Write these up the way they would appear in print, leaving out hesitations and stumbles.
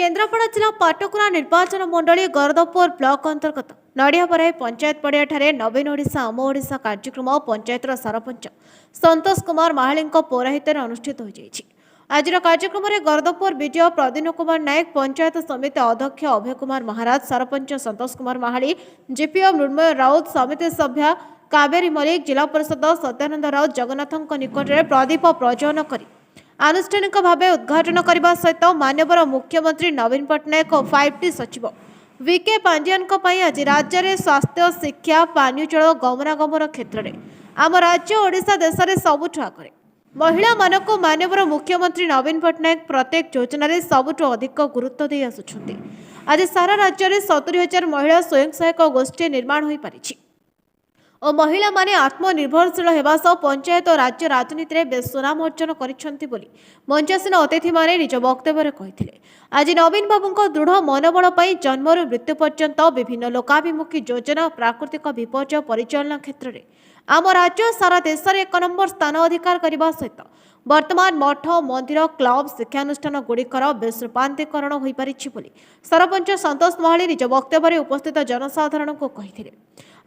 केन्द्रापड़ा जिला पाटकुरा निर्वाचन मंडली गरदपुर ब्लॉक अंतर्गत नड़ियापराई पंचायत पड़िया नवीन ओडिशा आम ओडिशा कार्यक्रम पंचायतर सरपंच संतोष कुमार महाली पौराहित अनुष्ठित हो आज कार्यक्रम में गरदपुर विजय प्रदीन कुमार नायक पंचायत समिति अध्यक्ष अभय कुमार महाराज सरपंच संतोष कुमार महाली जीपीओ मृण्मय राउत समिति सभ्य कावेरी मल्लिक जिला परिषद सत्यानंद राउत जगन्नाथ निकट में प्रदीप प्रज्वलन कर आनुष्ठानिक भाव उद्घाटन करने सहित माननीय मुख्यमंत्री नवीन पट्टनायक और 5T सचिव विके पांड्यान आज राज्य में स्वास्थ्य शिक्षा पानी जल गमनागमन क्षेत्र में आम राज्य ओडिशा देश में सबुठ आगे महिला मानक माननीय मुख्यमंत्री नवीन पट्टनायक प्रत्येक योजन सबुठ अधिक गुरुत्व दे आसुछन्ति। आज सारा राज्य में 70,000 महिला स्वयं सहायक गोष्ठी निर्माण हो पारिछि और महिला माने आत्मनिर्भरशील होगा सह पंचायत और राज्य राजनीति में बेस सुनाम अर्जन करिसेंति बोली मंचासीन अतिथि माने निज वक्तव्य कहिथिले। आज नवीन बाबू दृढ़ मनोबल पर जन्मरू मृत्यु पर्यंत विभिन्न लोकाभिमुखी योजना प्राकृतिक विपर्यय परिचालना क्षेत्र में आम राज्य सारा देश में 1 नंबर स्थान अधिकार करने सहित वर्तमान मठ मंदिर क्लब शिक्षानुष्ठान गुड़िकर बेस रूपांतरीकरण हो पारिछि बोली सरपंच संतोष महाली निज वक्तव्य उपस्थित जनसाधारण को कहिथिले।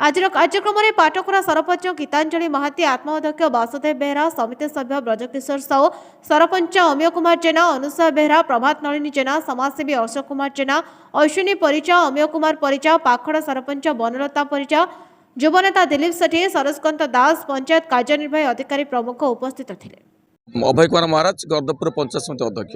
आज कार्यक्रम में पाटकुरा सरपंच गीतांजलि महाती आत्माध्यक्ष वासुदेव बेहरा समिति सभ्य ब्रजकिशोर साहू सरपंच अमिय कुमार जेना अनुसया बेहरा प्रभात नलिनी जेना समाजसेवी अशोक कुमार जेना अश्विनी परिचा अमिय कुमार परिचा पाखड़ सरपंच बनलता परिचा युवनेता दिलीप सेठी सरस्कांत दास पंचायत कार्यनिर्वाही अधिकारी प्रमुख उपस्थित थे। अभय कुमार महाराज गरदपुर पंचायत समिति अध्यक्ष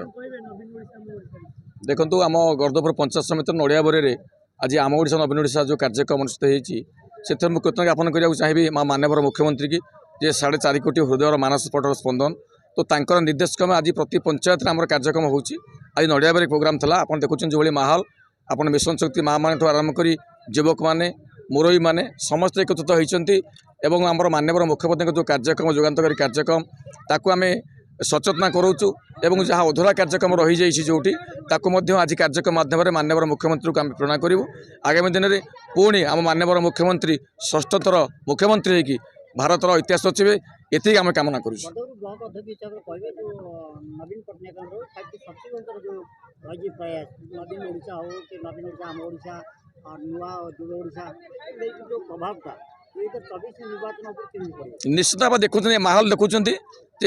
देखो आम गरदपुर पंचायत समिति नड़िया बरे आज आम ओडिशा नवीन ओडिशा जो कार्यक्रम अनुष्ठित होती मुझे कृतज्ञ ज्ञापन करने चाहिए माननीय मुख्यमंत्री की जे 4.5 कोटी हृदय मानस पटर स्पंदन तो तांकर निर्देश क्रम आज प्रति पंचायत आम कार्यक्रम होची आज नड़िया बरे प्रोग्राम था आप देखुं जो माहौल आप मिशन शक्ति माँ मान आरंभ कर युवक मैंने मुरई मैंने समस्त एकत्रित होती आम माननीय मुख्यमंत्री जो कार्यक्रम जुगान्तकारी कार्यक्रम ताकू आम सचेतना कराऊँ एवं जहाँ अधूरा कार्यक्रम रही जाइए जोटी ताकू आज कार्यक्रम माध्यम माननीय मुख्यमंत्री को आम प्रेरणा करूँ आगामी दिन में पुणी आम माननीय मुख्यमंत्री षष्ठथर मुख्यमंत्री होगी भारतर इतिहास रचिबे ये आम कामना करूँ। निश्चित भाव देखुं माहौल देखुं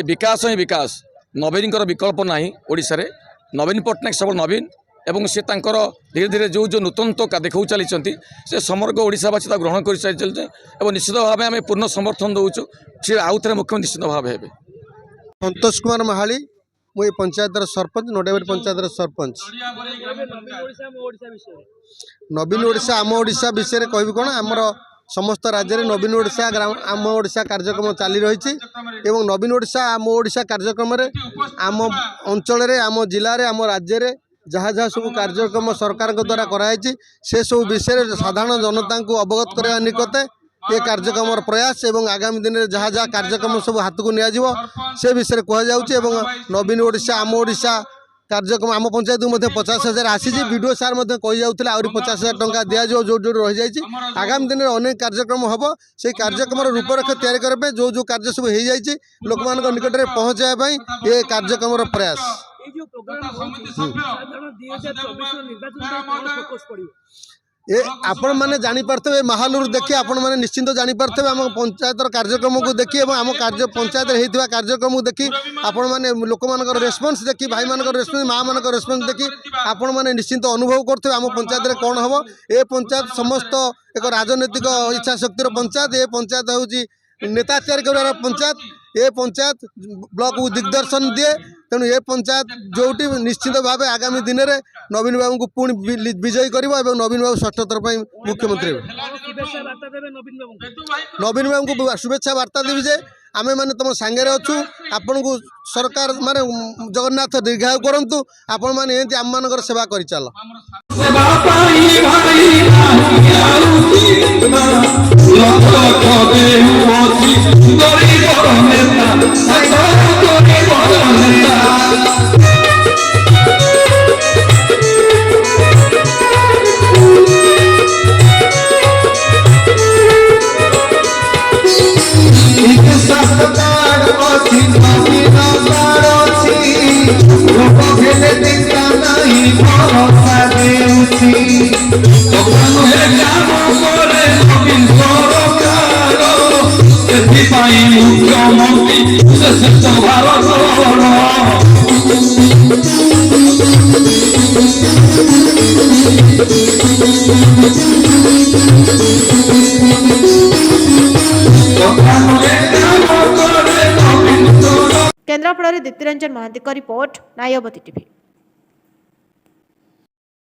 विकास ही विकास नवीन विकल्प ना ओडिशा रे नवीन पट्टनायक सब नवीन एवं से धीरे धीरे जो जो नूतनता देखा चली से समग्र ओडिशावासी ग्रहण कर चलते निश्चित भाव आम पूर्ण समर्थन दौचु सी आउ थे मुख्यमंत्री निश्चित भाव हे। संतोष कुमार महाली मुझे पंचायतर सरपंच नड़ियाबारी पंचायतर सरपंच नवीन ओडिशा आम ओडिशा विषय कहबी कौन आमर समस्त राज्य में नवीन ओडिशा आम ओडिशा कार्यक्रम चली रही नवीन ओडिशा आम ओडिशा कार्यक्रम आम अंचल आम जिले में आम राज्य में जहाँ जहाँ सब कार्यक्रम सरकार द्वारा कराई से सब विषय साधारण जनता को अवगत करने निकटे ये कार्यक्रम प्रयास एवं आगामी दिन में जहाँ जहाँ कार्यक्रम सब हाथ को नियाजिवो से विषय कहुँ नवीन ओडिशा आम ओडिशा कार्यक्रम आम पंचायत को 50,000 आसी वीडियो सार कही जाऊे आहरी 50,000 टंका दिज्व जो जो रही जाइए आगामी दिन में अनेक कार्यक्रम हम से कार्यक्रम रूपरेखा तैयारी करने जो जो कार्य सब हो जाइए लोक मान निकट में पहुँचाई ये कार्यक्रम प्रयास ये आपण मैंने जापारे माहौल देखिए आपण मैंने निश्चिंत जापारे आम पंचायतर कार्यक्रम को देखिए आम कार्य पंचायत कार्यक्रम को देखी आपण मैंने लोक मान रेस्पन्स देखी भाई मान रेस्पन्स माँ मान रेस्पन्स देखी आपण मैंने निश्चिंत अनुभव करते आम पंचायत कौन हम ये पंचायत समस्त एक राजनैतिक इच्छा शक्तिर पंचायत ये पंचायत हूँ नेता तैयारी कर पंचायत ये पंचायत ब्लॉक को दिग्दर्शन दिए तेणु ये पंचायत जोटी निश्चित भाव आगामी दिन में नवीन बाबू को पुणी विजयी कर नवीन बाबू षष्ठ थर मुख्यमंत्री नवीन बाबू को शुभेच्छा वार्ता देवी जे आमे माने तुम सांगे अच्छु आपण को सरकार माने जगन्नाथ दीर्घायु करंतु आपण माने एंती आम मानकर सेवा करि चल Não ପାଇଁ ମୁଖ୍ୟମନ୍ତ୍ରୀ ସେ ଶ୍ରେଷ୍ଠ ଭାରତର କେନ୍ଦ୍ରାପଡ଼ାରେ ଦୀପ୍ତିରଞ୍ଜନ ମହାନ୍ତିଙ୍କ ରିପୋର୍ଟ ନାୟବତୀ ଟିଭି।